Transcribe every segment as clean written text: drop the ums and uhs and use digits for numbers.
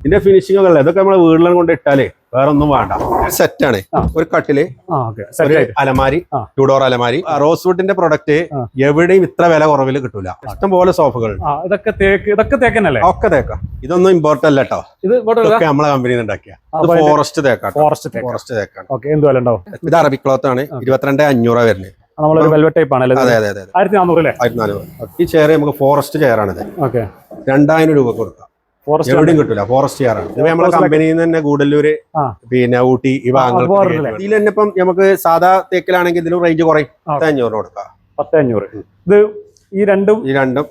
ഇതിന്റെ ഫിനിഷിംഗ് ഒക്കെ ഉള്ളത് ഇതൊക്കെ നമ്മളെ വീട്ടിലും കൊണ്ട് ഇട്ടാലേ വേറെ ഒന്നും വേണ്ട. സെറ്റാണ് ഒരു കട്ടില്, ഒരു അലമാരി, 2 ഡോർ അലമാരി. റോസ്വുഡിന്റെ പ്രൊഡക്റ്റ് എവിടെയും ഇത്ര വില കുറവിൽ കിട്ടൂല. ഇഷ്ടം പോലെ സോഫകൾ ഇതൊക്കെ തേക്കനല്ലേ? ഒക്കെ തേക്ക. ഇതൊന്നും ഇമ്പോർട്ട് അല്ല കേട്ടോ, ഇതൊക്കെ നമ്മളെ കമ്പനിയിൽ ഉണ്ടാക്കിയ ഫോറസ്റ്റ് തേക്കാണ്. ഫോറസ്റ്റ് തേക്കാണ്. ഇത് അറബിക് ക്ലോത്ത് ആണ്. 22,500 വരുന്നത്. അതെ അതെ അതെ 1400. ഈ ചെയർ നമുക്ക് ഫോറസ്റ്റ് ചെയറാണിത്. 2000 രൂപ കൊടുക്കാം. എവിടെയും കിട്ടൂല. ഫോറസ്റ്റ് ചെയറാണ്. ഇത് നമ്മളെ കമ്പനിയിൽ നിന്ന് തന്നെ ഗൂഡല്ലൂര്, പിന്നെ ഊട്ടി ഈ ഭാഗങ്ങൾ. ഇതിൽ തന്നെ ഇപ്പം നമുക്ക് സാധാ തേക്കിലാണെങ്കിൽ ഇതിലും റേഞ്ച് കുറയും. 10,500 കൊടുക്കാം. 10,500. ഇത് ഈ രണ്ടും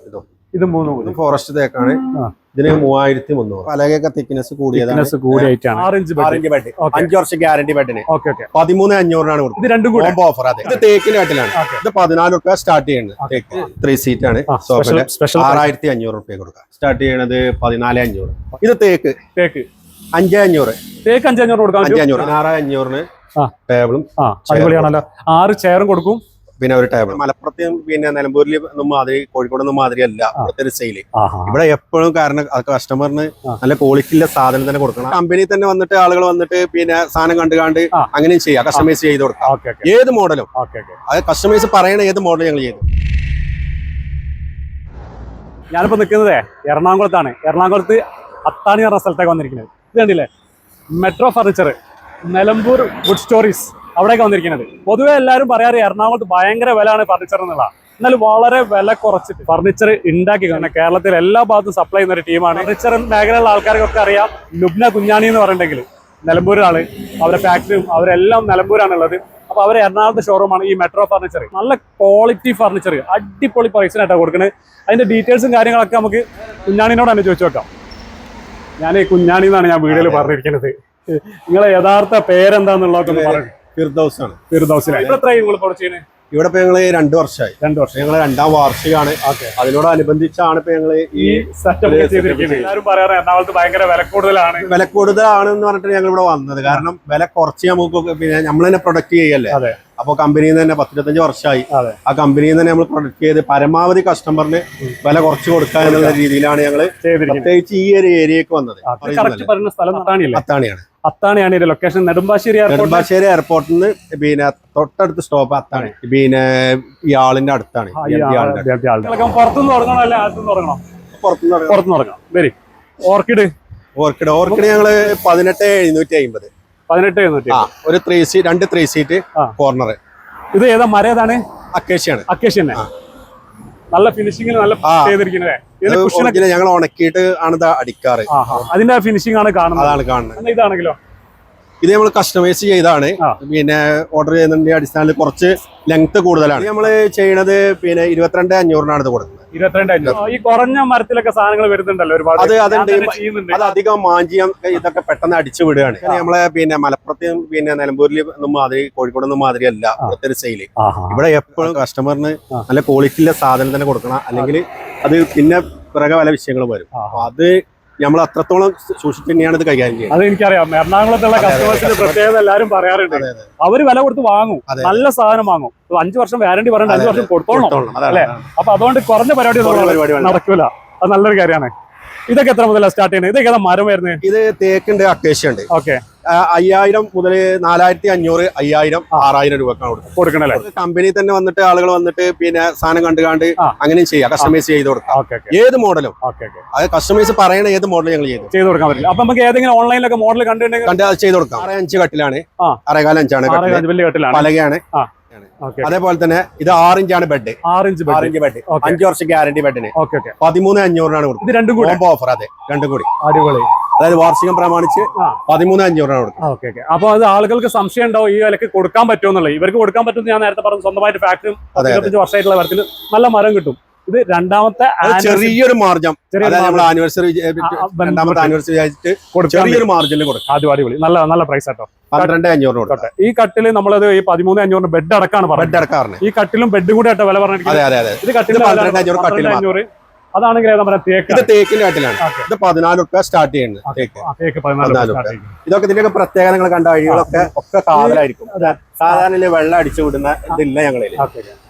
ഇതും ഇത് മൂന്നും ഫോറസ്റ്റ് തേക്കാണ്. ഇതിന് 3300. പലകയൊക്കെ തിക്നെസ് കൂടിയതാണ്. 5 വർഷം ഗ്യാരണ്ടി ബെഡിന് 13,500 കൊടുക്കുന്നത്. ഓഫർ. അതെ, ഇത് തേക്കിന് കട്ടിലാണ്. ഇത് 14 രൂപ സ്റ്റാർട്ട് ചെയ്യുന്നത്. തേക്ക് 3 സീറ്റ് ആണ്. സോഫയില് 6,500 രൂപ കൊടുക്കാം. സ്റ്റാർട്ട് ചെയ്യണത് 14,500. ഇത് തേക്ക് 5,500. തേക്ക് 5,500 കൊടുക്കാം. 16,500 ടേബിളും 6 ചെയറും കൊടുക്കും. പിന്നെ ഒരു ടേബിൾ. മലപ്പുറത്തും പിന്നെ നിലമ്പൂരിൽ ഒന്നും മാതിരി, കോഴിക്കോടൊന്നും മാതിരി അല്ല ഇവിടുത്തെ സെയില്. ഇവിടെ എപ്പോഴും കാരണം കസ്റ്റമറിന് നല്ല ക്വാളിറ്റിയുള്ള സാധനം തന്നെ കൊടുക്കണം. കമ്പനി തന്നെ വന്നിട്ട് ആളുകൾ വന്നിട്ട് പിന്നെ സാധനം കണ്ടുകാണ്ട് അങ്ങനെയും ചെയ്യാം. കസ്റ്റമൈസ് ചെയ്ത് കൊടുക്കാം. ഏത് മോഡലും അത് കസ്റ്റമൈസ് പറയണ ഏത് മോഡലും ഞങ്ങൾ ചെയ്തു. ഞാനിപ്പോ നിൽക്കുന്നത് എറണാകുളത്താണ്. എറണാകുളത്ത് അത്താണി പറഞ്ഞ സ്ഥലത്തേക്ക് വന്നിരിക്കുന്നത്. ഇത് കണ്ടില്ലേ, metro furniture, Nilambur wood stories, അവിടേക്ക് വന്നിരിക്കുന്നത്. പൊതുവെ എല്ലാവരും പറയാറ് എറണാകുളത്ത് ഭയങ്കര വിലയാണ് ഫർണിച്ചർ എന്നുള്ള. എന്നാൽ വളരെ വില കുറച്ചിട്ട് ഫർണിച്ചർ ഉണ്ടാക്കി കാരണം കേരളത്തിൽ എല്ലാ ഭാഗത്തും സപ്ലൈ ചെയ്യുന്ന ഒരു ടീമാണ്. ഫർണിച്ചർ മേഖലയിലുള്ള ആൾക്കാർക്കൊക്കെ അറിയാം. ലുബ്ന കുഞ്ഞാണി എന്ന് പറഞ്ഞിട്ടുണ്ടെങ്കിൽ നിലമ്പൂരാണ് അവരുടെ ഫാക്ടറിയും, അവരെല്ലാം നിലമ്പൂരാണുള്ളത്. അപ്പൊ അവർ എറണാകുളത്തെ ഷോറൂമാണ് ഈ മെട്രോ ഫർണിച്ചർ. നല്ല ക്വാളിറ്റി ഫർണിച്ചർ അടിപൊളി പ്രൈസിനായിട്ടാണ് കൊടുക്കുന്നത്. അതിന്റെ ഡീറ്റെയിൽസും കാര്യങ്ങളൊക്കെ നമുക്ക് കുഞ്ഞാണിനോട് തന്നെ ചോദിച്ചു നോക്കാം. ഞാൻ കുഞ്ഞാണി എന്നാണ് ഞാൻ വീഡിയോയിൽ പറഞ്ഞിരിക്കുന്നത്. നിങ്ങളെ യഥാർത്ഥ പേരെന്താന്നുള്ളതൊക്കെ ഒന്ന് പറഞ്ഞു. ഫിർദൗസ് ആണ്. ഇവിടെ ഇപ്പൊ ഞങ്ങള് 2 വർഷമായി. ഞങ്ങള് 2ാം വാർഷികമാണ്. അതിനോടനുബന്ധിച്ചാണ് ഇപ്പൊ ഞങ്ങള് ഈ സെറ്റപ്പ് ചെയ്തിരിക്കുന്നത്. എല്ലാവരും പറയാറ് എറണാകുളത്ത് ഭയങ്കര വില കൂടുതലാണ് എന്ന് പറഞ്ഞിട്ട് ഞങ്ങൾ ഇവിടെ വന്നത്. കാരണം വില കുറച്ച് നമുക്ക് പിന്നെ നമ്മൾ തന്നെ പ്രൊഡക്റ്റ് ചെയ്യല്ലേ. അപ്പൊ കമ്പനിയിൽ നിന്ന് തന്നെ 10-25 വർഷമായി ആ കമ്പനിയിൽ നിന്ന് തന്നെ നമ്മൾ പ്രൊഡക്റ്റ് ചെയ്ത് പരമാവധി കസ്റ്റമറിന് വില കുറച്ച് കൊടുക്കുക എന്നുള്ള രീതിയിലാണ് ഞങ്ങള് പ്രത്യേകിച്ച് ഈ ഒരു ഏരിയക്ക് വന്നത്. അത്താണിയാണ് ലൊക്കേഷൻ. നെടുമ്പാശ്ശേരി എയർപോർട്ടിൽ നിന്ന് പിന്നെ തൊട്ടടുത്ത് സ്റ്റോപ്പ് അത്താണ്. പിന്നെ ഈ ആളിന്റെ അടുത്താണ്. പുറത്തുനിന്ന് തുടങ്ങണോ അല്ലെ അകത്തുനിന്ന് തുടങ്ങണോ? പുറത്തുനിന്ന് തുടങ്ങാം. വരി. ഓർക്കിഡ് ഞങ്ങള് 18,750. 18,750. ഒരു 3 സീറ്റ് കോർണർ. ഇത് ഏതാ മരം? ഏതാണ്? അക്കേഷ്യാണ്. അക്കേഷ്യ നല്ല ഫിനിഷിംഗ് നല്ല ചെയ്തിരിക്കുന്നത്. ഞങ്ങൾ ഉണക്കിയിട്ട് ആണ് ഇത് അടിക്കാറ്. അതിന്റെ ഫിനിഷിംഗ് ആണ് കാണുന്നത്. അതാണ് കാണുന്നത്. ഇതാണെങ്കിലോ ഇത് നമ്മൾ കസ്റ്റമൈസ് ചെയ്താണ്. പിന്നെ ഓർഡർ ചെയ്യുന്നതിന്റെ അടിസ്ഥാനത്തിൽ കുറച്ച് ലെങ്ത് കൂടുതലാണ്. നമ്മള് ചെയ്യണത് പിന്നെ 22,500 ഇത് കൊടുക്കുന്നത്. 22,500. ഈ കുറഞ്ഞ മരത്തിലൊക്കെ സാധനങ്ങൾ വരുന്നുണ്ടല്ലോ ഒരുപാട്. അത് അധികം മാഞ്ചിയം ഇതൊക്കെ പെട്ടെന്ന് അടിച്ചു വിടുകയാണ്. നമ്മളെ പിന്നെ മലപ്പുറത്തും പിന്നെ നിലമ്പൂരിൽ ഒന്നും മാതിരി, കോഴിക്കോടൊന്നും മാതിരി അല്ല ഇവിടുത്തെ സെയില്. ഇവിടെ എപ്പോഴും കസ്റ്റമറിന് നല്ല ക്വാളിറ്റിയുള്ള സാധനം തന്നെ കൊടുക്കണം. അല്ലെങ്കിൽ അത് പിന്നെ പിറകെ പല വിഷയങ്ങളും വരും. അത് നമ്മൾ അത്രത്തോളം സൂക്ഷിച്ച് തന്നെയാണ് ഇത് കൈകാര്യം ചെയ്യുന്നത്. അത് എനിക്കറിയാം. എറണാകുളത്തുള്ള കസ്റ്റമേഴ്സിന് പ്രത്യേകത എല്ലാവരും പറയാറുണ്ട്. അവര് വില കൊടുത്ത് വാങ്ങും, നല്ല സാധനം വാങ്ങും. 5 വർഷം വാറണ്ടി പറഞ്ഞിട്ട് 5 വർഷം കൊടുത്തോളണം അല്ലെ. അപ്പൊ അതുകൊണ്ട് കുറഞ്ഞ പരിപാടി നടക്കൂല. അത് നല്ലൊരു കാര്യമാണ്. ഇതൊക്കെ എത്ര മുതലാണ് സ്റ്റാർട്ട് ചെയ്യുന്നത്? ഇതൊക്കെ മരം വരുന്നത്? ഇത് തേക്കുണ്ട്, അക്കേഷ്യ ഉണ്ട്. ഓക്കെ. 5,000 മുതൽ 4,500, 5,000, 6,000 രൂപക്കാണ് കൊടുക്കുന്നത്. കമ്പനി തന്നെ വന്നിട്ട് ആളുകൾ വന്നിട്ട് പിന്നെ സാധനം കണ്ടുകാണ്ട് അങ്ങനെയും ചെയ്യാം. കസ്റ്റമൈസ് ചെയ്ത് കൊടുക്കാം. ഏത് മോഡലും അത് കസ്റ്റമൈസ് പറയണ ഏത് മോഡലും ഞങ്ങൾ ചെയ്ത് കൊടുക്കാൻ പറ്റില്ല. അപ്പൊ നമുക്ക് ഏതെങ്കിലും ഓൺലൈനിലൊക്കെ മോഡൽ കണ്ട് അത് ചെയ്ത് കൊടുക്കാം. 6.5 കട്ടിലാണ്. 6.25 ആണ്. പലകയാണ്. അതേപോലെ തന്നെ ഇത് 6 ഇഞ്ചാണ് ബെഡ്. 6 inch bed. 5 വർഷം ഗ്യാരണ്ടി ബെഡിന് 13,500 കൊടുക്കുന്നത്. ഓഫർ. അതെ, രണ്ടും കൂടി. അടിപൊളി. അതായത് വാർഷികം പ്രമാണിച്ച് 13,500 കൊടുക്കുന്നത്. അപ്പൊ അത് ആളുകൾക്ക് സംശയം ഉണ്ടാവും ഈ വിലക്ക് കൊടുക്കാൻ പറ്റുമെന്നുള്ളത്. ഇവർക്ക് കൊടുക്കാൻ പറ്റുമെന്ന് ഞാൻ നേരത്തെ പറഞ്ഞു. സ്വന്തമായിട്ട് ഫാക്ടറി 25 വർഷമായിട്ടുള്ള മരത്തിൽ നല്ല മരം കിട്ടും. ഇത് രണ്ടാമത്തെ ചെറിയൊരു മാർജിൻ, ആനിവേഴ്സറി ചെറിയൊരു മാർജിനിൽ കൊടുക്കും. അടിപൊളി. നല്ല പ്രൈസ് ആട്ടോ. 12,500 കൊടുക്കാം. ഈ കട്ടില് നമ്മളത് ഈ 13,500 ബെഡ് അടക്കാണ് പറഞ്ഞത്. ഈ കട്ടിലും ബെഡും കൂടി ആട്ടോ വില പറഞ്ഞിരിക്കുന്നത്. ഇത് കട്ടില് 12,500. അതാണെങ്കിൽ തേക്കിന്റെ കട്ടിലാണ്. ഇത് 14 രൂപ സ്റ്റാർട്ട് ചെയ്യുന്നത്. ഇതൊക്കെ ഇതിന്റെയൊക്കെ പ്രത്യേകതകൾ കണ്ട വഴികളൊക്കെ കാതലായിരിക്കും. സാധാരണ വെള്ളം അടിച്ചു വിടുന്ന ഇതില്ല ഞങ്ങളിൽ.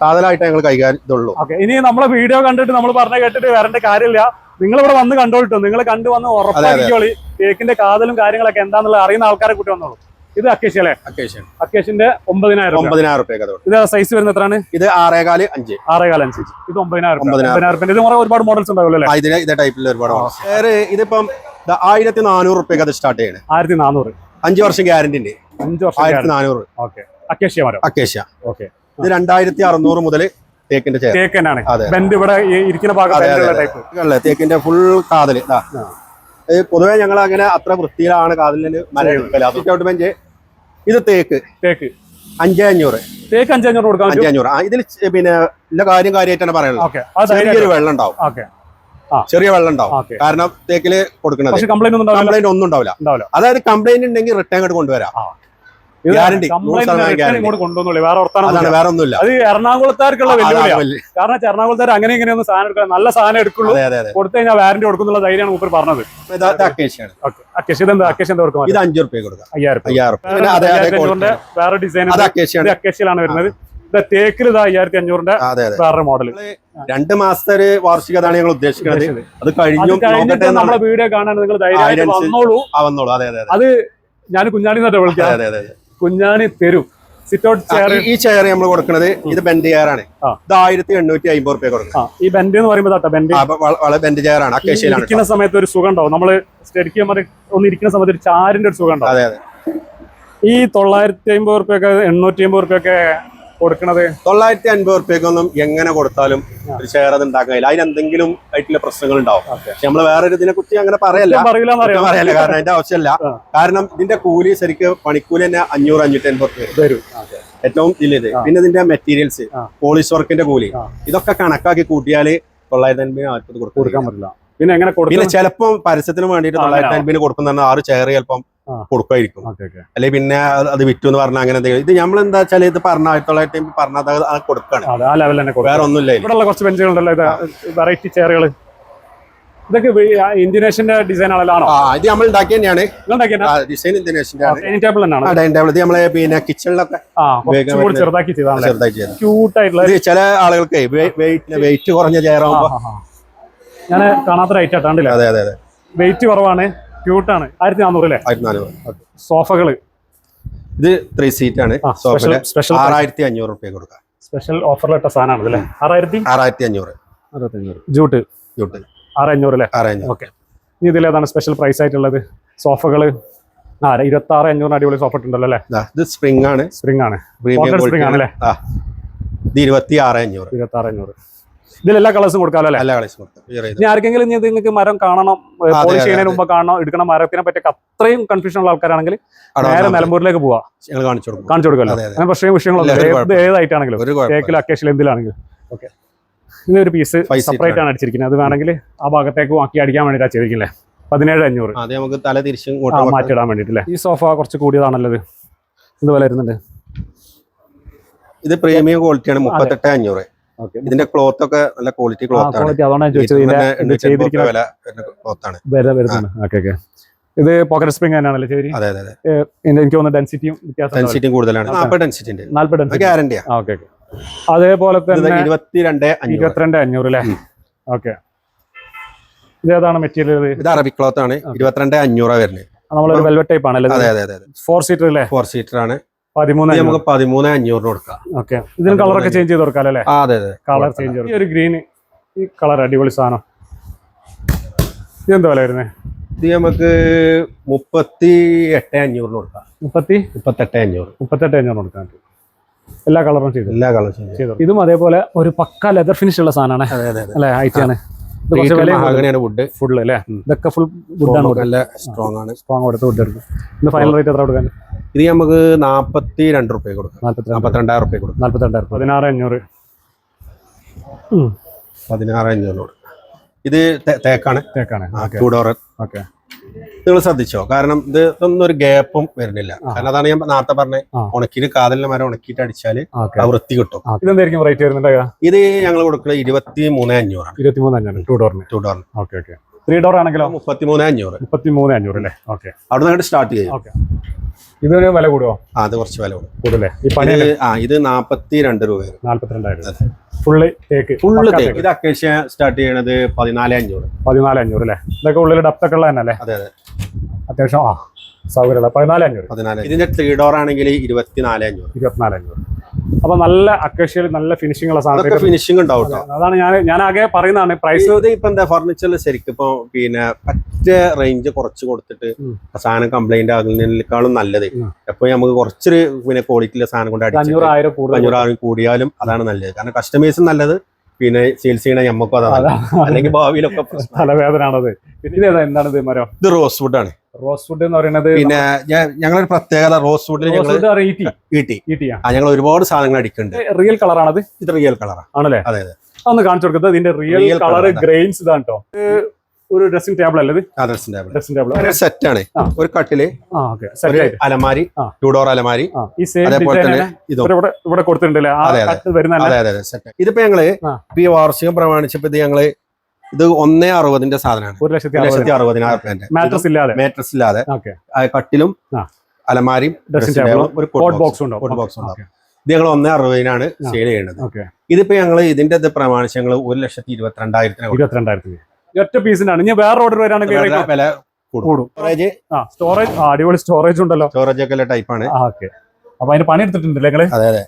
കാതലായിട്ട് ഞങ്ങൾ കൈകാര്യം ഇതുള്ളൂ. ഇനി നമ്മളെ വീഡിയോ കണ്ടിട്ട് നമ്മൾ പറഞ്ഞ കേട്ടിട്ട് വരേണ്ട കാര്യമില്ല. നിങ്ങളിവിടെ വന്ന് കണ്ടോളിട്ടോ, നിങ്ങൾ കണ്ടു വന്ന് ഉറപ്പാക്കിക്കോളി തേക്കിന്റെ കാതലും കാര്യങ്ങളൊക്കെ എന്താണെന്നുള്ളത് അറിയുന്ന ആൾക്കാരെ കൂട്ടി വന്നോളൂ. ഇത് അക്കേഷ്യ അല്ലേ? അക്കേഷ്യന്റെ 9,000. ഇത് സൈസ് വരുന്ന എത്രയാണ്? ഇത് 6.4 5. 6.4 5. ഇത് 9,000. ഇത് ഒരുപാട് മോഡൽസ് ഉണ്ടാവില്ലേ? ഇതേ ടൈപ്പിൽ ഒരുപാട്. ഇതിപ്പം 1,400 റുപ്യക്ക് അത് സ്റ്റാർട്ട് ചെയ്യണേ. 1,400. 5 വർഷം ഗ്യാരണ്ടി ഉണ്ട്. 5 വർഷം 1,400. ഓക്കെ. അക്കേഷ്യ മരം. അക്കേഷ്യ. ഓക്കെ. ഇത് 2,600 മുതൽ തേക്കിന്റെ ചെയർ. തേക്കനാണ്. ബെൻഡ് ഇവിടെ ഇരിക്കുന്ന ഭാഗം തേക്കിന്റെ ഫുൾ കാതല്. പൊതുവെ ഞങ്ങൾ അങ്ങനെ അത്ര വൃത്തിയിലാണ് കാതലിന് മരം എടുക്കല്. ബെഞ്ച് ഇത് തേക്ക് 5,500. തേക്ക് 5,500 കൊടുക്കാം. 5,500. ഇതിൽ പിന്നെ എല്ലാ കാര്യമായിട്ടാണ് പറയുന്നത്. ചെറിയൊരു വെള്ളം ഉണ്ടാവും. ചെറിയ വെള്ളം ഉണ്ടാവും. കാരണം തേക്കില് കൊടുക്കുന്നത് കംപ്ലൈന്റ് ഒന്നും ഉണ്ടാവില്ല. അതായത് കംപ്ലൈന്റ് ഉണ്ടെങ്കിൽ റിട്ടേൺ ആയിട്ട് കൊണ്ടുവരാം. ഗ്യാരണ്ടി. വേറെ ഒന്നുമില്ല. അത് എറണാകുളത്താർക്കുള്ള വെല്ലുവിളിയാണ്. കാരണം എറണാകുളത്താർ അങ്ങനെ ഇങ്ങനെയൊന്നും സാധനം എടുക്കുക, നല്ല സാധനം എടുക്കുള്ളൂ, കൊടുത്തു കഴിഞ്ഞാൽ വാറന്റി കൊടുക്കുന്നുള്ള ധൈര്യമാണ് മൂപ്പർ പറഞ്ഞത്. ഇത് 5 റുപ്യ കൊടുക്കാം. 5,000. വേറെ ഡിസൈൻ അക്കേഷ്യയിലാണ് വരുന്നത്. തേക്കിൽ 5,500 വേറെ മോഡൽ. 2 മാസത്തെ ഒരു വാർഷികതാണ് ഞങ്ങൾ ഉദ്ദേശിക്കുന്നത്. അത് കഴിഞ്ഞു നമ്മളെ വീഡിയോ കാണാൻ നിങ്ങൾ ധൈര്യമായിട്ട് വന്നോളൂ. അത് ഞാൻ കുഞ്ഞാണി എന്നിട്ട് വിളിക്കാം. കുഞ്ഞാണി തരും. Sitout chair. ഈ ചെയർ നമ്മൾ കൊടുക്കുന്നത് ഇത് ബെൻഡ് ചെയർ ആണ്. ഇത് 1,850 റുപ്യ കൊടുക്കും. ഈ ബെൻഡ് എന്ന് പറയുമ്പോൾ ബെൻഡ് ചെയർ ആണ്. അക്കേഷ്യയിലാണ്. ഇരിക്കുന്ന സമയത്ത് ഒരു സുഖം ഉണ്ടാവും. നമ്മള് സ്റ്റഡിക്ക് ഒന്ന് ഇരിക്കുന്ന സമയത്ത് ഒരു ചാരിന്റെ ഒരു സുഖം ഉണ്ടാവും. ഈ 950 റുപ്യൊക്കെ 850 റുപ്യൊക്കെ കൊടുക്കണത് 950 റുപ്യക്കൊന്നും എങ്ങനെ കൊടുത്താലും ഒരു ചെയർ അത് ഉണ്ടാക്കാൻ കഴിയില്ല. അതിനെന്തെങ്കിലും ആയിട്ടുള്ള പ്രശ്നങ്ങൾ ഉണ്ടാവും. പക്ഷെ നമ്മള് വേറൊരു ഇതിനെ കുറിച്ച് അങ്ങനെ പറയല്ല. കാരണം അതിന്റെ ആവശ്യമില്ല. കാരണം ഇതിന്റെ കൂലി ശരിക്കും പണിക്കൂലി തന്നെ 500-550 റുപ്യ വരും. ഏറ്റവും ഇല്ലത്. പിന്നെ ഇതിന്റെ മെറ്റീരിയൽസ്, പോളിഷ് വർക്കിന്റെ കൂലി, ഇതൊക്കെ കണക്കാക്കി കൂട്ടിയാല് 950 കൊടുക്കാൻ പറ്റില്ല. പിന്നെ എങ്ങനെ പിന്നെ ചിലപ്പോൾ പരസ്യത്തിന് വേണ്ടിയിട്ട് 950 കൊടുക്കുന്ന 6 ചെയർ ചിലപ്പം കൊടുക്കുമായിരിക്കും. അല്ലെ പിന്നെ അത് വിറ്റു എന്ന് പറഞ്ഞാൽ അങ്ങനെ എന്തെങ്കിലും. ഇത് നമ്മൾ എന്താ വെച്ചാൽ ഇത് പറഞ്ഞ 1950 പറഞ്ഞത് അത് കൊടുക്കാണ്. വേറെ ഒന്നുമില്ല. ഇവിടെ കുറച്ച് ബെഞ്ചുകളുണ്ടല്ലോ, വെറൈറ്റി ചെയറുകൾ. ഇതൊക്കെ ഇന്തോനേഷ്യന്റെ ഡിസൈൻ ആണല്ലോ? ഇത് നമ്മൾ ഉണ്ടാക്കി തന്നെയാണ്. ഡിസൈൻ ഇന്തോനേഷ്യന്റെ ഡൈനിങ് ടേബിൾ തന്നെയാണ്. ഡൈനിങ് ടേബിൾ ഇത് നമ്മളെ പിന്നെ കിച്ചണിലൊക്കെ ചെറുതാക്കി ചെയ്തതാണ്. ചില ആളുകൾക്ക് വെയിറ്റ് കുറഞ്ഞ ചെയറാകുമ്പോ ഞാൻ കാണാത്ത റേറ്റ് ആട്ടാണ്ടില്ല. അതെ. വെയിറ്റ് കുറവാണ്, ക്യൂട്ടാണ്. 1,400 അല്ലേ? 1,400. സോഫകള് ഇത് 3 സീറ്റ് ആണ്. 6,500 റുപ്യ കൊടുക്കാം. സ്പെഷ്യൽ ഓഫറിലിട്ട സാധനമാണ് അല്ലേ? 6,500. ജൂട്ട് 6,500 അല്ലേ? 6,500. ഓക്കെ. ഇനി ഇതിലേതാണ് സ്പെഷ്യൽ പ്രൈസ് ആയിട്ടുള്ളത്? സോഫകള് 26,500 അടിപൊളി സോഫ ഉണ്ടല്ലോ അല്ലേ? ഇത് സ്പ്രിംഗ് ആണ്. സ്പ്രിംഗ് ആണ്. സ്പ്രിംഗ് ആണ് അല്ലേ? ഇത് 26,500. 26,500. ഇതിലെല്ലാ കളേഴ്സും കൊടുക്കാമല്ലോ അല്ലേ? എല്ലാ കളേഴ്സും കൊടുക്കാം. ഇനി ആർക്കെങ്കിലും നിങ്ങൾക്ക് മരം കാണണം, പോളിഷ് ചെയ്യുന്നതിന് മുമ്പ് കാണണം, എടുക്കണം, മരത്തിനെ പറ്റി അത്രയും കൺഫ്യൂഷൻ ഉള്ള ആൾക്കാരാണെങ്കിൽ നേരെ നിലമ്പൂരിലേക്ക് പോവാം. കാണിച്ചു കൊടുക്കുമല്ലോ. അങ്ങനെ പ്രശ്നം വിഷയങ്ങളൊന്നും ഏതായിട്ടാണെങ്കിലും തേക്കിലും അക്കേഷ്യയിലും എന്തിലാണെങ്കിലും. ഓക്കെ. ഇതൊരു പീസ് സെപ്പറേറ്റ് ആണ് അടിച്ചിരിക്കുന്നത്. അത് വേണമെങ്കിൽ ആ ഭാഗത്തേക്ക് ആക്കി അടിക്കാൻ വേണ്ടിയിട്ടാണ് ചെയ്തിരിക്കുന്നത്. 17,500 മാറ്റിയിടാൻ വേണ്ടിയിട്ടില്ലേ? ഈ സോഫ കുറച്ച് കൂടിയതാണല്ലോ. ഇത് വില വരുന്നുണ്ട്. ഇത് പ്രീമിയം ക്വാളിറ്റിയാണ്. 38,500. ഇതിന്റെ ക്ലോത്ത് ഒക്കെ നല്ല ക്വാളിറ്റി ക്ലോത്ത് ആണ്. ഇത് പോക്കറ്റ് സ്പ്രിംഗ് തന്നെയാണല്ലേ? എനിക്ക് തോന്നുന്നു ഡെൻസിറ്റിയും കൂടുതലാണ്. 40 ഗ്യാരണ്ടിയാ. അതേപോലെ തന്നെ 22,500 അല്ലേ? ഓക്കെ. ഇതേതാണ് മെറ്റീരിയൽ? ഇത് അറബിക് ക്ലോത്ത് ആണ്. 22,500 വരുന്നത്. നമ്മളൊരു വെൽവെറ്റ് ടൈപ്പ് ആണല്ലേ? അതെ. 4 സീറ്റർ അല്ലേ? 4 സീറ്റർ ആണ്. 13,500. നമുക്ക് 13,500 കൊടുക്കാം. ഓക്കെ. ഇതിന് കളറൊക്കെ ചേഞ്ച് ചെയ്ത് കൊടുക്കാം അല്ലേ? അതെ. കളർ ചേഞ്ച് ചെയ്ത്. ഈ ഒരു ഗ്രീൻ, ഈ കളർ അടിപൊളി സാധനം. ഇതെന്താ വില വരുന്നത്? ഇത് നമുക്ക് 38,500 കൊടുക്കാം. 38,500 കൊടുക്കാൻ. എല്ലാ കളറും ചെയ്തു. എല്ലാ കളറും ചെയ്തു. ഇതും അതേപോലെ ഒരു പക്ക ലെതർ ഫിനിഷ് ഉള്ള സാധനമാണ് അല്ലേ? ഹൈറ്റാണ്. വുഡ് ഫുൾ അല്ലേ? ഇതൊക്കെ ഫുൾ വുഡാണ്. നല്ല സ്ട്രോങ് ആണ്. സ്ട്രോങ് കൊടുത്ത് വുഡ് എടുക്കും. ഇത് ഫൈനൽ റേറ്റ് എത്ര കൊടുക്കാൻ? ഇത് നമുക്ക് 42 റുപ്യ കൊടുക്കാം. 42,000 റുപ്യ കൊടുക്കാം. 42,000. 16,500. 16,500. ഇത് തേക്കാണ്. 2 ഡോർ. ഓക്കെ. നിങ്ങൾ ശ്രദ്ധിച്ചോ? കാരണം ഇതൊന്നും ഒരു ഗ്യാപ്പും വരുന്നില്ല. കാരണം അതാണ് ഞാൻ നേരത്തെ പറഞ്ഞത്. ഉണക്കിയിട്ട് കാതലിന്റെ മരം ഉണക്കിയിട്ട് അടിച്ചാല് വൃത്തി കിട്ടും. ഇതെന്തായിരിക്കും റേറ്റ് വരുന്നുണ്ടാവുക? ഇത് ഞങ്ങൾ കൊടുക്കുന്നത് 23,500. 23,500 2 ഡോറിന്. 2 ഡോറിന്. ഓക്കെ. 3 ഡോർ ആണെങ്കിലോ 33,500. 33,500 അല്ലേ? ഓക്കെ, അവിടെ നിന്ന് സ്റ്റാർട്ട് ചെയ്യും. ഓക്കെ. ഇതിന് വില കൂടുമോ? അത് കുറച്ച് വില കൂടും. കൂടുതലേ? ഈ പണി ഇത് 42 രൂപ. 42,000 ഫുള്ള് തേക്ക്. ഇത് അക്കേഷ്യ സ്റ്റാർട്ട് ചെയ്യണത് 14,500. 14,500 അല്ലേ? ഇതൊക്കെ ഉള്ളിൽ ഡപ്തൊക്കെ ഉള്ള തന്നെ അല്ലേ? അതെ അതെ, അത്യാവശ്യം സൗകര്യമുള്ള 14,500. 14. ഇതിന്റെ 3 ഡോർ ആണെങ്കിൽ 24,500. 24,500. അപ്പൊ നല്ല അക്കേഷ്യയിൽ നല്ല ഫിനിഷിംഗ് ഉള്ള സാധനം, ഫിനിഷിംഗ് ഉണ്ടാവും. അതാണ് ഞാൻ ആകെ പറയുന്നതാണ്. പ്രൈസ് ഇപ്പൊ എന്താ ഫർണിച്ചറിൽ ശരിക്കും ഇപ്പൊ പിന്നെ പറ്റ റേഞ്ച് കുറച്ച് കൊടുത്തിട്ട് സാധനം കംപ്ലൈന്റ് ആകുന്നതിനേക്കാളും നല്ലത് എപ്പോ നമുക്ക് കുറച്ചൊരു പിന്നെ ക്വാളിറ്റിയിലെ സാധനം കൊണ്ട് 500,000 കൂടിയാലും അതാണ് നല്ലത്. കാരണം കസ്റ്റമേഴ്സും നല്ലത്, പിന്നെ സെയിൽസ് ചെയ്യണ ഞമ്മക്കും അതാണ്. അല്ലെങ്കിൽ ഭാവിയിലൊക്കെ തലവേദന ആണത്. പിന്നെ എന്താണിത് മരം? ഇത് റോസ് വുഡ് ആണ്. റോസ് വുഡ് എന്ന് പറയുന്നത് പിന്നെ ഞങ്ങളൊരു പ്രത്യേകത റോസ് വുഡിൽ ഞങ്ങൾ ഒരുപാട് സാധനങ്ങൾ അടിക്കുന്നുണ്ട്. റിയൽ കളറാണത്? ഇത് റിയൽ കളറാണ് ആണല്ലേ? അതെ അതെ. അതൊന്ന് കാണിച്ചു കൊടുക്കുന്നത്. ഇതിന്റെ റിയൽ കളർ ഗ്രൈൻസ് ഇതാണ് കേട്ടോ. ഒരു ഡ്രസ്സിംഗ് ടേബിൾ അല്ലേ? ഡ്രസ്സിംഗ് ടേബിൾ സെറ്റ് ആണ്. ഒരു കട്ടില്, അലമാരി, 2 ഡോർ അലമാരി. ഇവിടെ കൊടുത്തിട്ടുണ്ടല്ലേ? ഇതിപ്പോ ഞങ്ങള് ഈ വാർഷികം പ്രമാണിച്ചപ്പോ ഇത് ഞങ്ങള് ഇത് 1,60,000 സാധനമാണ്. 1,60,000 മാട്രസ് ഇല്ലാതെ കട്ടിലും അലമാരിയും ഒരു കോട്ട് ബോക്സ് ഉണ്ടാവും. ഇത് ഞങ്ങൾ 1,60,000 സെയിൽ ചെയ്യുന്നത്. ഇതിപ്പോ ഞങ്ങള് ഇതിന്റെ പ്രമാണിച്ച് ഞങ്ങൾ 1,22,000 ഒറ്റ പീസിനാണ്. ഇനി വേറെ ഓർഡർ വരാണെങ്കിൽ വില കൂടും. സ്റ്റോറേജ് അടിപൊളി സ്റ്റോറേജ് ഉണ്ടല്ലോ. സ്റ്റോറേജ് ഒക്കെ ടൈപ്പാണ്. ഓക്കെ, അപ്പൊ അതിന് പണി എടുത്തിട്ടുണ്ടല്ലേ നിങ്ങള്? അതെ അതെ.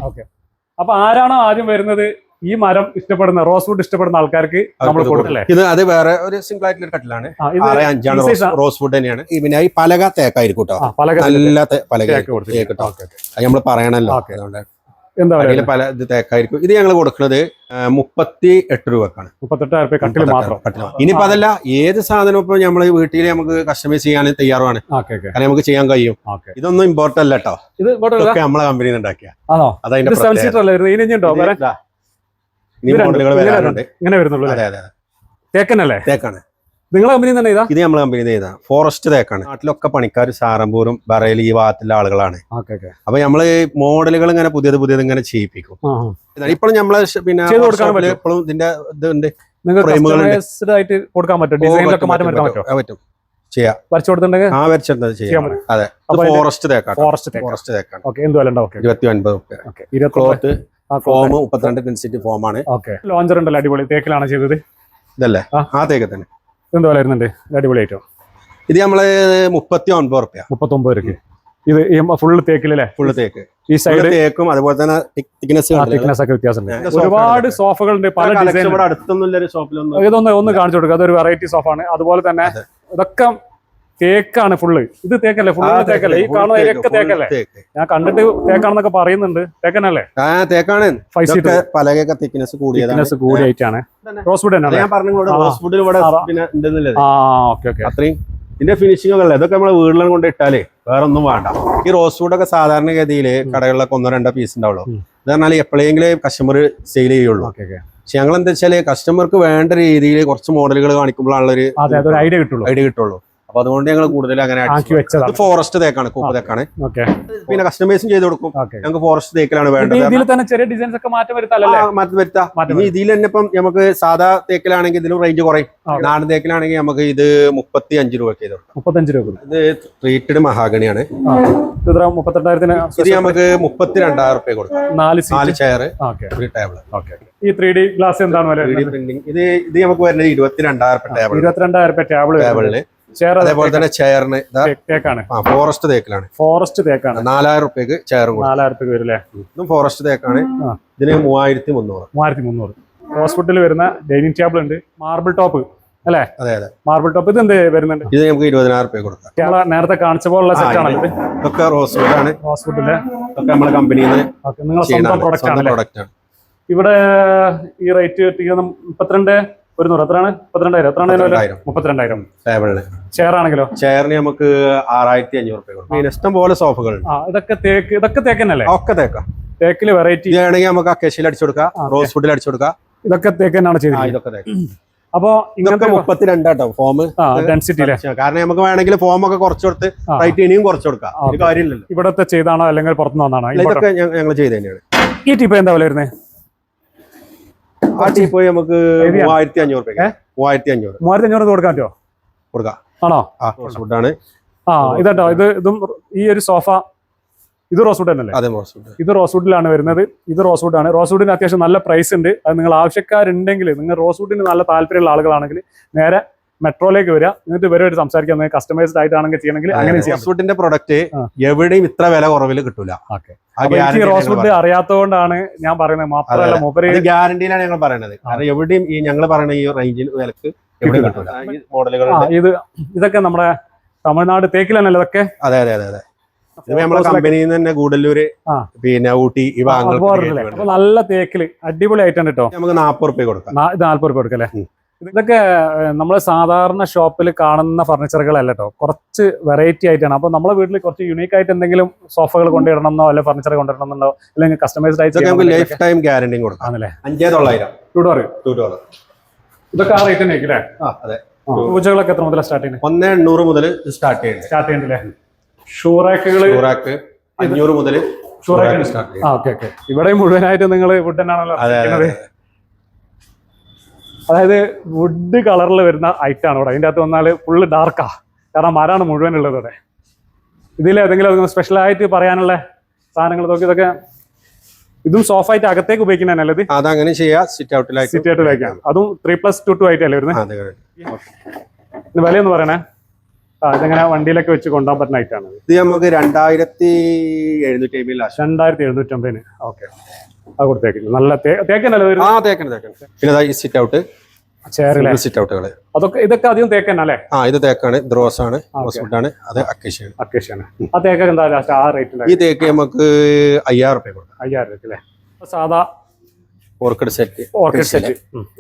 ഓക്കെ, അപ്പൊ ആരാണോ ആദ്യം വരുന്നത് ഈ മരം ഇഷ്ടപ്പെടുന്ന റോസ് വുഡ് ഇഷ്ടപ്പെടുന്ന ആൾക്കാർക്ക് നമ്മൾ കൊടുക്കല്ലേ? ഇത് അത് വേറെ ഒരു സിംഗിൾ ആയിട്ടുള്ള കട്ടിലാണ്. 6-5 റോസ് വുഡ് തന്നെയാണ്. പിന്നെ ഈ പലക തേക്കായിരിക്കും കേട്ടോ. നല്ല പലക നമ്മള് പറയണല്ലോ. എന്താ പല ഇത് തേക്കായിരിക്കും. ഇത് ഞങ്ങൾ കൊടുക്കുന്നത് 38 രൂപക്കാണ്. 38,000 കട്ടിൽ മാത്രം. ഇനിയിപ്പോ അതല്ല, ഏത് സാധനവും ഇപ്പൊ നമ്മള് വീട്ടിൽ നമുക്ക് കസ്റ്റമൈസ് ചെയ്യാൻ തയ്യാറാണ്. കാരണം നമുക്ക് ചെയ്യാൻ കഴിയും. ഇതൊന്നും ഇമ്പോർട്ട് അല്ല കേട്ടോ. ഇതൊക്കെ നമ്മളെ കമ്പനിയിൽ നിന്ന് ഉണ്ടാക്കിയ. അതതിന്റെ മോഡലുകൾ വരാറുണ്ട്. ഇങ്ങനെ വരുന്നുള്ളൂ. അതെ അതെ, തേക്കനല്ലേ? തേക്കാണ്. നിങ്ങളെ കമ്പനി തന്നെ ഇതാ? ഇത് നമ്മളെ കമ്പനി ചെയ്താ ഫോറസ്റ്റ് തേക്കാണ്. നാട്ടിലൊക്കെ പണിക്കാർ സാറമ്പൂരും ബറേലി ഈ ഭാഗത്തുള്ള ആളുകളാണ്. അപ്പൊ നമ്മള് മോഡലുകൾ ഇങ്ങനെ പുതിയത് ഇങ്ങനെ ചെയ്യിപ്പിക്കും. ഇപ്പോഴും നമ്മളെ പിന്നെ ഇപ്പോഴും ഇതിന്റെ ഇതുണ്ട്. കൊടുക്കാൻ പറ്റും. ഡിസൈനിലൊക്കെ മാറ്റം വരുത്താൻ പറ്റും. ചെയ്യാം. വരച്ചു കൊടുത്തിട്ടുണ്ടെങ്കിൽ വരച്ചെടുത്തത് ചെയ്യാം. അതെ, ഫോറസ്റ്റ് തേക്കാണ്. ഫോറസ്റ്റ് തേക്കാണ്. 29 രൂപ. ക്ലോത്ത് ഫോം 32 ഡെൻസിറ്റി ഫോമാണ്. ലോഞ്ചർ ഉണ്ടല്ലോ, അടിപൊളി തേക്കിലാണ് ചെയ്തത്. ഇതല്ലേ? ആ തേക്ക് തന്നെ. എന്തോ വരുന്നുണ്ട് അടിപൊളി ഐറ്റം. ഇത് നമ്മള് 39 രൂപ. 39 രൂപ. ഇത് ഫുള്ള് തേക്കിലല്ലേ? ഫുള്ള് തേക്ക്. ഈ സൈഡ് തേക്കും അതുപോലെ തന്നെ തിക്നെസ് ഒക്കെ വ്യത്യാസമുണ്ട്. ഒരുപാട് സോഫകളുണ്ട്. പല ഡിസൈൻ. അടുത്തൊന്നും ഷോപ്പിലൊന്നും ഇതൊന്ന് കാണിച്ചു കൊടുക്കുക. അതൊരു വെറൈറ്റി സോഫാണ്. അതുപോലെ തന്നെ ഇതൊക്കെ തേക്കാണ് ഫുള്ള്. ഇത് തേക്കല്ലേ? ഫുള്ള് തേക്കല്ലേ? ഈ കാണുന്ന ഏരിയൊക്കെ തേക്കല്ലേ? ഞാൻ കണ്ടിട്ട് തേക്കാണെന്നൊക്കെ പറയുന്നുണ്ട്. തേക്കനല്ലേ? തേക്കാണ്. 5 സീറ്റ് പലകയൊക്കെ തിക്നെസ് കൂടിയായിട്ടാണ്. റോസ് വുഡ് തന്നെ. ഞാൻ പറഞ്ഞു റോസ് വുഡിൽ ഇവിടെ അത്രയും ഇതിന്റെ ഫിനിഷിംഗ് ഒക്കെ ഇതൊക്കെ നമ്മളെ വീട്ടിലും കൊണ്ട് ഇട്ടാലേ വേറെ ഒന്നും വേണ്ട. ഈ റോസ് വുഡൊക്കെ സാധാരണഗതിയിൽ കടകളിലൊക്കെ 1-2 പീസ് ഉണ്ടാവുള്ളൂ. ഇത് പറഞ്ഞാൽ എപ്പോഴെങ്കിലും കസ്റ്റമർ സെയിൽ ചെയ്യുള്ളൂ. പക്ഷെ ഞങ്ങൾ എന്താ വെച്ചാല് കസ്റ്റമർക്ക് വേണ്ട രീതിയിൽ കുറച്ച് മോഡലുകൾ കാണിക്കുമ്പോഴാണല്ലോ ഒരു ഐഡിയ കിട്ടുള്ളൂ. അപ്പൊ അതുകൊണ്ട് ഞങ്ങൾ കൂടുതൽ അങ്ങനെ ഫോറസ്റ്റ് തേക്കാണ്, കൂപ്പ് തേക്കാണ്. പിന്നെ കസ്റ്റമൈസും ചെയ്ത് കൊടുക്കും. ഞങ്ങൾക്ക് ഫോറസ്റ്റ് തേക്കിലാണ് വേണ്ടത്. മാറ്റം വരുത്താം. ഇതിൽ തന്നെ ഇപ്പം നമുക്ക് സാധാ തേക്കിലാണെങ്കിൽ ഇതിലും റേഞ്ച് കുറയും. നാടൻ തേക്കിലാണെങ്കിൽ നമുക്ക് ഇത് 35 രൂപ ചെയ്ത് കൊടുക്കാം. 35 രൂപ. ഇത് ട്രീറ്റഡ് മഹാഗണിയാണ്. ഇത് 38,000. ഇത് നമുക്ക് 32,000 രൂപ കൊടുക്കാം. 4 ചെയർ, ഒരു ടേബിൾ. ഈ 3D ഗ്ലാസ് എന്താണ് പ്രിന്റിംഗ്? ഇത് നമുക്ക് വരുന്നത് 22,000 രൂപ ടേബിളിന്. അതേപോലെ തന്നെ ചെയറിന് ഫോറസ്റ്റ് തേക്കിലാണ്. 4,000 രൂപയ്ക്ക് ചെയറും 4,000 രൂപ വരും. ഇതും ഫോറസ്റ്റ് തേക്കാണ്. ഇതിന് 3,300. റോസ് വുഡിൽ വരുന്ന ഡൈനിങ് ടേബിൾ ഉണ്ട്. മാർബിൾ ടോപ്പ് അല്ലേ? അതെ അതെ, മാർബിൾ ടോപ്പ്. ഇത് എന്ത് വരുന്നുണ്ട്? ഇത് നമുക്ക് 20,000 രൂപ കൊടുക്കാം. നേരത്തെ കാണിച്ച പോലുള്ള സെറ്റ് ആണ്. ഇതൊക്കെ റോസ് വുഡാണ്. റോസ് വുഡിന്റെ ഒക്കെ നമ്മുടെ കമ്പനിയിൽ നിന്ന് പ്രൊഡക്റ്റ് ആണ്. ഇവിടെ ഈ റേറ്റ് 32,100. എത്രയാണ്? 32,000. ടേബിളിന്. ചെയർ ആണെങ്കിലോ? ചെയറിന് നമുക്ക് 6,500 രൂപ കൊടുക്കും. ഇഷ്ടം പോലെ സോഫകൾ. ഇതൊക്കെ തേക്കന്നല്ലേ? ഒക്കെ തേക്കാം. തേക്കില് വെറൈറ്റി ആണെങ്കിൽ നമുക്ക് അക്കേഷ്യയിൽ അടിച്ചു കൊടുക്കാം, റോസ് വുഡിൽ അടിച്ചു കൊടുക്കാം. ഇതൊക്കെ തേക്കന്നാണ് ചെയ്തത്. ഇതൊക്കെ തേക്കാം. അപ്പൊ ഇതൊക്കെ 32 കേട്ടോ ഫോം ഡെൻസിറ്റി. കാരണം നമുക്ക് വേണമെങ്കിൽ ഫോം ഒക്കെ കുറച്ചു കൊടുത്ത് റേറ്റ് ഇനിയും കുറച്ചു കൊടുക്കാം. കാര്യമില്ലല്ലോ. ഇവിടത്തെ ചെയ്താണോ അല്ലെങ്കിൽ പുറത്തുനിന്ന് വന്നാണോ? ഇതൊക്കെ ഞങ്ങൾ ചെയ്ത് തന്നെയാണ്. ഈ ടീപ്പ് എന്താ വില വരുന്നത്? ആ ടീപ്പ് നമുക്ക് 3,500 രൂപ. 3500. 3500 കൊടുക്കാൻ പറ്റുമോ? കൊടുക്കാം. ആണോ? ഫുഡാണ്. ഇതാട്ടോ ഇതും ഈ ഒരു സോഫ ഇത് റോസ്വുഡ് തന്നെയല്ലേ? അതെ, റോസ്വുഡ്. ഇത് റോസ്വുഡിലാണ് വരുന്നത്. ഇത് റോസ്വുഡ് ആണ്. റോസ്വുഡിന് അത്യാവശ്യം നല്ല പ്രൈസ് ഉണ്ട്. അത് നിങ്ങൾ ആവശ്യക്കാരുണ്ടെങ്കിൽ, നിങ്ങൾ റോസ്വുഡിന് നല്ല താല്പര്യമുള്ള ആളുകളാണെങ്കിൽ നേരെ മെട്രോയിലേക്ക് വരിക. എന്നിട്ട് ഇവരുമായിട്ട് സംസാരിക്കാൻ കസ്റ്റമൈസ്ഡ് ആയിട്ടാണെങ്കിൽ ചെയ്യണമെങ്കിൽ അങ്ങനെ ചെയ്യാം. റോസ്വുഡിന്റെ പ്രൊഡക്റ്റ് എവിടെയും ഇത്ര വില കുറവിൽ കിട്ടൂല. എനിക്ക് റോസ്വുഡ് അറിയാത്തതുകൊണ്ടാണ് ഞാൻ പറയുന്നത്. മാത്രമല്ല മൂപ്പര് ഗ്യാരണ്ടിയിലാണ് ഞങ്ങൾ പറയുന്നത്. കാരണം എവിടെയും ഈ ഞങ്ങൾ പറയുന്ന ഈ റേഞ്ചിൽ വിലക്ക് എവിടെയും കിട്ടൂല. ഈ മോഡലുകൾ ഇതൊക്കെ നമ്മുടെ തമിഴ്നാട് തേക്കിലാണല്ലോ ഇതൊക്കെ. അതെ അതെ അതെ അതെ. നമ്മളെ കമ്പനിയിൽ നിന്ന് തന്നെ ഗൂഡല്ലൂര്, പിന്നെ ഊട്ടി ഈ ഭാഗങ്ങൾ നല്ല തേക്കില് അടിപൊളി ആയിട്ടാണ് കേട്ടോ. നമുക്ക് 40 രൂപ കൊടുക്കാം. ഇത് 40 രൂപ കൊടുക്കല്ലേ? ഇതൊക്കെ നമ്മൾ സാധാരണ ഷോപ്പിൽ കാണുന്ന ഫർണിച്ചറുകളല്ല കേട്ടോ, കുറച്ച് വെറൈറ്റി ആയിട്ടാണ്. അപ്പൊ നമ്മളെ വീട്ടിൽ കുറച്ച് യൂണീക്ക് ആയിട്ട് എന്തെങ്കിലും സോഫകൾ കൊണ്ടുവരണമെന്നോ അല്ലെ ഫർണിച്ചർ കൊണ്ടുവരണമെന്നോ അല്ലെങ്കിൽ കസ്റ്റമൈസ്ഡ് ആയിട്ട് ലൈഫ് ടൈം ഗ്യാരണ്ടി കൊടുക്കാം. 5900 2 ഡോർ. ഇതൊക്കെ ആ റേറ്റ് തന്നെ ആയിരിക്കും അല്ലേ? അതെ. പൂജകളൊക്കെ എത്ര മുതൽ സ്റ്റാർട്ട് ചെയ്യുന്നത്? 1800 മുതൽ സ്റ്റാർട്ട് ചെയ്യുന്നുണ്ടല്ലേ? ഷൂറാക്കുകൾ 500 മുതൽ ഇവിടെ മുഴുവനായിട്ട് നിങ്ങൾ വുഡ് തന്നെയാണല്ലോ. അതായത് വുഡ് കളറിൽ വരുന്ന ഐറ്റം ആണ് ഇവിടെ. അതിൻ്റെ അകത്ത് വന്നാൽ ഫുള്ള് ഡാർക്കാ, കാരണം മരമാണ് മുഴുവൻ ഉള്ളത് ഇവിടെ. ഇതിൽ ഏതെങ്കിലും സ്പെഷ്യലായിട്ട് പറയാനുള്ള സാധനങ്ങൾ നോക്കി ഇതൊക്കെ ഇതും സോഫ്റ്റ് ആയിട്ട് അകത്തേക്ക് ഉപയോഗിക്കുന്നതല്ലേ? ഇത് അതങ്ങനെ ചെയ്യാം. സിറ്റ് ഔട്ടിലേക്ക് അതും 3+2 ആയിട്ടല്ലേ വരുന്നത്? വിലയൊന്ന് പറയണേ. ഇതെങ്ങനെ വണ്ടിയിലൊക്കെ വെച്ച് കൊണ്ടുപോകാൻ പറ്റുന്ന ഐറ്റാണ്. ഇത് നമുക്ക് 2750. ഓക്കെ, അത് കൊടുത്തേക്കില്ല. നല്ല തേക്കനല്ലേ? പിന്നെ ഈ സിറ്റ് ഔട്ട്, ചെയറിലെ സിറ്റ് ഔട്ടുകൾ ഇതൊക്കെ അധികം തേക്കന്നല്ലേ? ഇത് തേക്കാണ്. ഇത് റോസാണ്, റോസ്വുഡാണ്. അത് അക്കേഷ്യാണ്. ആ തേക്കൊക്കെ എന്താ ലാസ്റ്റ് ആ റേറ്റിൽ? ഈ തേക്ക് നമുക്ക് 5000 രൂപ കൊടുക്കാം. 5000 രൂപ അല്ലേ? സാധാ ഓർക്കിഡ് സെറ്റ്.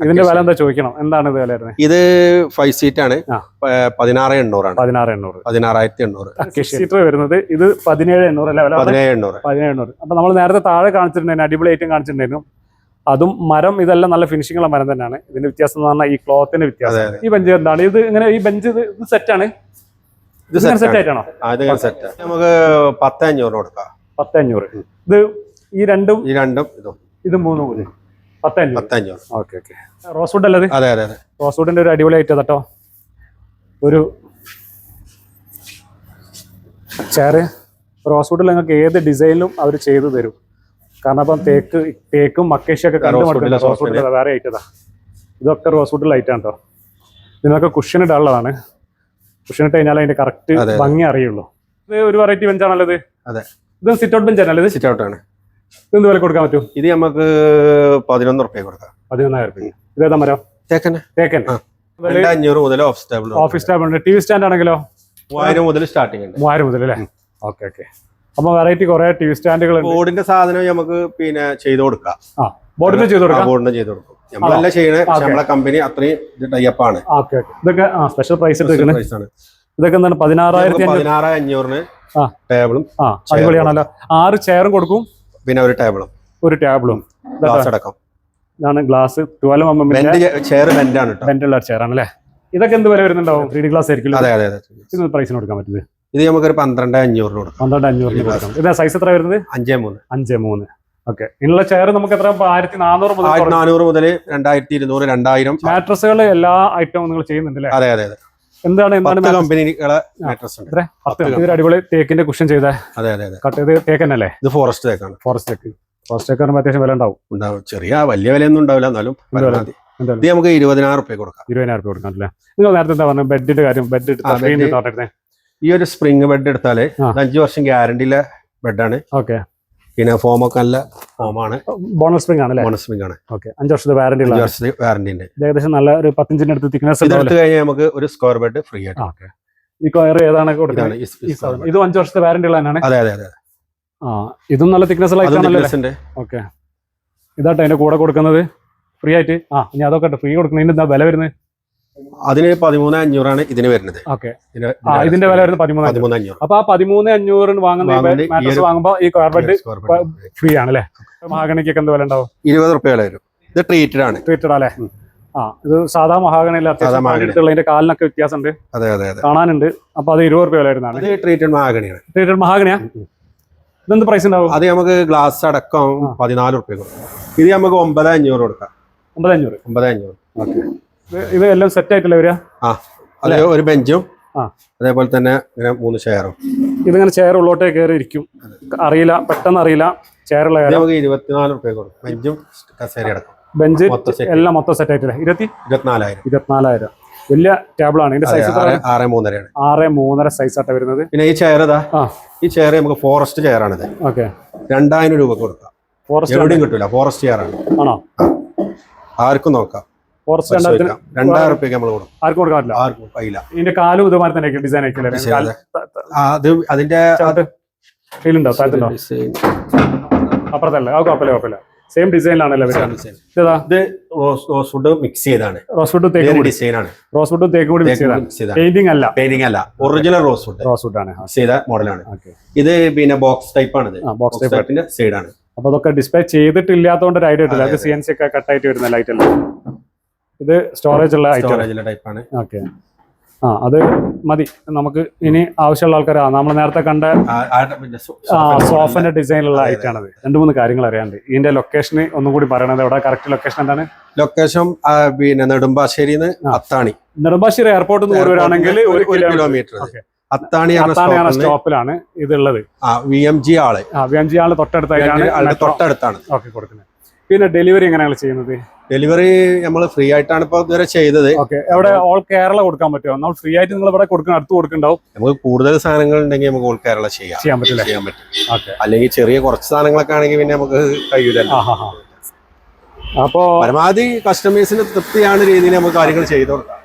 ഇതിന്റെ വില എന്താ ചോദിക്കണം? എന്താണ് ഇത് വില? ഇത് 5 സീറ്റ് ആണ്. 16800 ആണ്. 16800 സീറ്റർ വരുന്നത്. ഇത് 17800 അല്ലേ? 17800. അപ്പൊ നമ്മൾ നേരത്തെ താഴെ കാണിച്ചിട്ടുണ്ടായിരുന്നു, അടിപൊളി ഐറ്റം കാണിച്ചിട്ടുണ്ടായിരുന്നു. അതും മരം, ഇതെല്ലാം നല്ല ഫിനിഷിംഗ് ഉള്ള മരം തന്നെയാണ്. ഇതിന്റെ വ്യത്യാസം എന്ന് പറഞ്ഞാൽ ഈ ക്ലോത്തിന്റെ വ്യത്യാസം. ഈ ബെഞ്ച് എന്താണ് ഇത്? ഇങ്ങനെ ഈ ബെഞ്ച് ഇത് സെറ്റാണ്? ഇത് സെറ്റ് ആയിട്ടാണോ? നമുക്ക് 10500 കൊടുക്കാം. 10500. ഇത് ഈ രണ്ടും ഇത് മൂന്നും 10500. ഓക്കെ. റോസ്വുഡ് അല്ലത്? അതെ അതെ അതെ. റോസ്വുഡിന്റെ ഒരു അടിപൊളി ഐറ്റം കേട്ടോ. ഒരു ചെയർ റോസ്വുഡിൽ നിങ്ങൾക്ക് ഏത് ഡിസൈനിലും അവർ ചെയ്തു തരും. കാരണം അപ്പം തേക്കും മക്കേഷ്യൊക്കെ കണ്ടുമടുക്കില്ല. റോസ്വുഡിൽ വേറെ ഐറ്റതാ. ഇതൊക്കെ റോസ്വുഡിൽ ഐറ്റാണ് കേട്ടോ. ഇതിനൊക്കെ കുഷൻ ഇടാനുള്ളതാണ്. കുഷൻ ഇട്ട് കഴിഞ്ഞാൽ അതിന്റെ കറക്റ്റ് ഭംഗി അറിയുള്ളൂ. ഇത് ഒരു വെറൈറ്റി ബെഞ്ചാണല്ലോ ഇത്? അതെ. ഇത് സിറ്റ് ഔട്ട് ബെഞ്ച് ആണല്ലോ? ഇത് സിറ്റ് ഔട്ട് ആണ്. ഇതെന്ത് വില കൊടുക്കാൻ പറ്റും? ഇത് നമുക്ക് 11 രൂപ കൊടുക്കാം. 11000 രൂപ. ഇതേതാ മരം? തേക്കൻ. 500 മുതൽ ഓഫീസ് സ്റ്റാബിൾ ഉണ്ട്. ടി വി സ്റ്റാൻഡ് ആണെങ്കിലോ 3000 മുതൽ സ്റ്റാർട്ടിംഗ് ഉണ്ട്. 3000 മുതൽ അല്ലേ? ഓക്കെ. അപ്പൊ വെറൈറ്റി കുറെ ടി വി സ്റ്റാൻഡുകൾ. ബോർഡിന്റെ സാധനം നമുക്ക് പിന്നെ ചെയ്ത് കൊടുക്കാം. ബോർഡിന് ചെയ്ത് കൊടുക്കാം. നമ്മളല്ല ചെയ്യണേ, നമ്മളെ കമ്പനി അത്രയും ടൈപ്പാണ്. ഇതൊക്കെ സ്പെഷ്യൽ പ്രൈസ് ആണ്. ഇതൊക്കെ എന്താണ്? 16500 ടേബിളും അടിപൊളിയാണല്ലോ. 6 ചെയറും കൊടുക്കും, പിന്നെ ഒരു ടേബിളും അടക്കം. ഇതാണ് ഗ്ലാസ്. 12 ചെയർ ബെൻഡാണ് കേട്ടോ. ബെൻഡുള്ള ചെയർ ആണല്ലേ? ഇതൊക്കെ എന്ത് വില വരുന്നുണ്ടാവും? 3D ഗ്ലാസ് ആയിരിക്കും. അതെ അതെ അതെ. ഇത് പ്രൈസിന് കൊടുക്കാൻ പറ്റുന്നത്? ഇത് നമുക്കൊരു 12500 കൊടുക്കാം. 12500 കൊടുക്കാം. ഇതാ സൈസ് എത്ര വരുന്നത്? 5'3". ഓക്കെ. ഇതിനുള്ള ചെയർ നമുക്ക് എത്ര? 1400 മുതൽ 2200 2000 മാട്രസുകൾ എല്ലാ ഐറ്റവും നിങ്ങൾ ചെയ്യുന്നുണ്ട് അല്ലേ? അതെ അതെ അതെ. എന്താണ് കമ്പനികളെ മാട്രസ് ഉണ്ട്. ഇതൊരു അടിപൊളി തേക്കിന്റെ കുഷൻ ചെയ്ത. അതെ അതെ അതെ. കട്ട് ചെയ്ത് തേക്കന്നല്ലേ? ഇത് ഫോറസ്റ്റ് തേക്കാണ്. ഫോറസ്റ്റ് തേക്ക് അത്യാവശ്യം വില ഉണ്ടാവും. ചെറിയ വലിയ വിലയൊന്നും ഉണ്ടാവില്ല, എന്നാലും ഇത് നമുക്ക് 20000 രൂപ കൊടുക്കാം. 20000 രൂപ കൊടുക്കാം അല്ലേ? നിങ്ങൾ നേരത്തെ എന്താ പറഞ്ഞത്? ബെഡിന്റെ കാര്യം. ബെഡ് ഈ ഒരു സ്പ്രിംഗ് ബെഡ് എടുത്താല് 5 വർഷം ഗ്യാരണ്ടിയിലെ ബെഡാണ്. ഓക്കെ. പിന്നെ ഫോമൊക്കെ നല്ല ഫോമാണ്. ബോണസ് സ്പ്രിംഗ് ആണ്. ബോണസ് സ്പ്രിംഗ് ആണ്. ഓക്കെ. 5 വർഷത്തെ വാറന്റി ഉണ്ട്. ഏകദേശം നല്ല ഒരു 10 ഇഞ്ചിന്റെ അടുത്ത് തിക്നെസ് എടുത്തു കഴിഞ്ഞാൽ നമുക്ക് ഒരു സ്ക്വയർ ബെഡ് ഫ്രീ ആയിട്ട്. ഈ കൊയർ ഏതാണ് കൊടുക്കുന്നത്? ഇത് 5 വർഷത്തെ വാറന്റി ഉള്ളതാണ്. അതെ അതെ അതെ. ഇതും നല്ല തിക്നെസ് ഉള്ള. ഓക്കെ. ഇതാട്ടോ അതിന്റെ കൂടെ കൊടുക്കുന്നത് ഫ്രീ ആയിട്ട്. ഇനി അതൊക്കെ ഫ്രീ കൊടുക്കുന്നതിന് എന്താ വില വരുന്നത്? അതിന് 13500 ആണ് ഇതിന് വരുന്നത്. ഓക്കെ. ഇതിന്റെ വില വരുന്നത് 13500. അപ്പൊ ആ 13500 വാങ്ങുമ്പോ ഈ ബെഡ് ഫ്രീ ആണല്ലേ? മഹാഗണിക്കൊക്കെ എന്ത് വില ഉണ്ടാവും? 20 രൂപ വില വരും. ഇത് ട്രീറ്റഡ് ആണ്. ട്രീറ്റഡ് അല്ലേ? ഇത് സാധാ മഹാഗണിയിൽ അത്യാവശ്യം കാലിനൊക്കെ വ്യത്യാസമുണ്ട്. അതെ അതെ അതെ. കാണാനുണ്ട്. അപ്പൊ അത് 20 രൂപ വില വരുന്നതാണ്. ട്രീറ്റഡ് മഹാഗണിയാണ്. ട്രീറ്റഡ് മഹാഗണിയാ? ഇതെന്ത് പ്രൈസ് ഉണ്ടാവും? അത് നമുക്ക് ഗ്ലാസ് അടക്കം 14 രൂപ കൊടുക്കാം. ഇത് നമുക്ക് 9500 കൊടുക്കാം. 9500. ഓക്കെ. ഇത് എല്ലാം സെറ്റ് ആയിട്ടല്ലേ വരിക? അതെ, ഒരു ബെഞ്ചും ആ അതേപോലെ തന്നെ ഇങ്ങനെ 3 ചെയറും. ഇതിങ്ങനെ ചെയർ ഉള്ളോട്ടേ കയറി ഇരിക്കും, അറിയില്ല, പെട്ടെന്ന് അറിയില്ല. ചെയറുള്ള നമുക്ക് 24 റുപ്യ കൊടുക്കും, ബെഞ്ചും കസേര അടക്കം. ബെഞ്ച് എല്ലാം മൊത്തം സെറ്റ് ആയിട്ടില്ല. 24,000. വലിയ ടേബിളാണ്. ഇതിന്റെ സൈസ് 6.3 6.3 സൈസ് ആയിട്ട് വരുന്നത്. പിന്നെ ഈ ചെയർ ഈ ചെയർ നമുക്ക് ഫോറസ്റ്റ് ചെയർ ആണിത്. ഓക്കെ, 2000 രൂപ കൊടുക്കാം. എവിടെയും കിട്ടൂല, ഫോറസ്റ്റ് ചെയർ ആണ്. ആണോ? ആർക്കും നോക്കാം. ഫോറസ്റ്റ് 2000 റുപ്യക്ക് നമ്മൾ കൊടുക്കും. ആർക്കും കൊടുക്കാൻ പറ്റില്ല. ആർക്കും കഴിയില്ല. ഇതിന്റെ കാലും ഇതുമാതിരി തന്നെ ഡിസൈൻ ആക്കില്ലേ? അതിന്റെ ഫീലുണ്ടോ? താഴത്തുണ്ടോ? അപ്പുറത്തല്ല, കുഴപ്പമില്ല. സെയിം ഡിസൈനിലാണല്ലോ. ഇത് റോസ്വുഡ് മിക്സ് ചെയ്താണ്. റോസ്വുഡ് തേക്കും ഡിസൈനാണ്. റോസ്വുഡ് തേക്കും കൂടി മിക്സ് ചെയ്ത, പെയിന്റിംഗ് അല്ല, ഒറിജിനൽ റോസ്വുഡ് ആണ്, മിക്സ് ചെയ്ത മോഡലാണ്. ഇത് പിന്നെ ബോക്സ് ടൈപ്പ് ആണ്. ബോക്സ് ടൈപ്പിന്റെ സൈഡാണ്. അപ്പൊ അതൊക്കെ ഡിസ്പ്ലേ ചെയ്തിട്ടില്ലാത്തതുകൊണ്ട് ഒരു ഐഡിയ ഇട്ടില്ല. അത് CNC ഒക്കെ കട്ടായിട്ട് വരുന്ന ലൈറ്റ് അല്ലേ? ഇത് സ്റ്റോറേജ് ഉള്ള ടൈപ്പാണ്. ഓക്കെ, അത് മതി നമുക്ക്. ഇനി ആവശ്യമുള്ള ആൾക്കാർ നമ്മൾ നേരത്തെ കണ്ട സോഫന്റെ ഡിസൈനുള്ള ഐറ്റം ആണത്. 2-3 കാര്യങ്ങൾ അറിയാണ്ട്. ഇതിന്റെ ലൊക്കേഷൻ ഒന്നും കൂടി പറയണത്. എവിടെ കറക്റ്റ് ലൊക്കേഷൻ എന്താണ്? ലൊക്കേഷൻ പിന്നെ നെടുമ്പാശ്ശേരി അത്താണി. നെടുമ്പാശ്ശേരി എയർപോർട്ടിൽ നിന്ന് വരുവാണെങ്കിൽ 1 കിലോമീറ്റർ. അത്താണി സ്റ്റോപ്പിലാണ് ഇതുള്ളത്. VMG ആള് തൊട്ടടുത്താണ്. ഓക്കെ, കൊടുക്കുന്നത്. പിന്നെ ഡെലിവറി എങ്ങനെയാണ് ചെയ്യുന്നത്? ഡെലിവറി നമ്മൾ ഫ്രീ ആയിട്ടാണ് ഇപ്പൊ ഇതുവരെ ചെയ്തത്. ഓക്കെ, എവിടെ ഓൾ കേരള കൊടുക്കാൻ പറ്റുമോ? നമ്മൾ ഫ്രീ ആയിട്ട് നിങ്ങൾ ഇവിടെ കൊടുക്കണം, അടുത്ത് കൊടുക്കുന്നുണ്ടാവും. നമുക്ക് കൂടുതൽ സാധനങ്ങൾ ഉണ്ടെങ്കിൽ നമുക്ക് ഓൾ കേരള ചെയ്യാൻ പറ്റും. ഓക്കെ, അല്ലെങ്കിൽ ചെറിയ കുറച്ച് സാധനങ്ങളൊക്കെ ആണെങ്കിൽ പിന്നെ നമുക്ക് കഴിയൂലല്ലോ. അപ്പോ പരമാവധി കസ്റ്റമേഴ്സിന് തൃപ്തിയാണ് രീതിയിൽ നമുക്ക് കാര്യങ്ങൾ ചെയ്തു കൊടുക്കാം.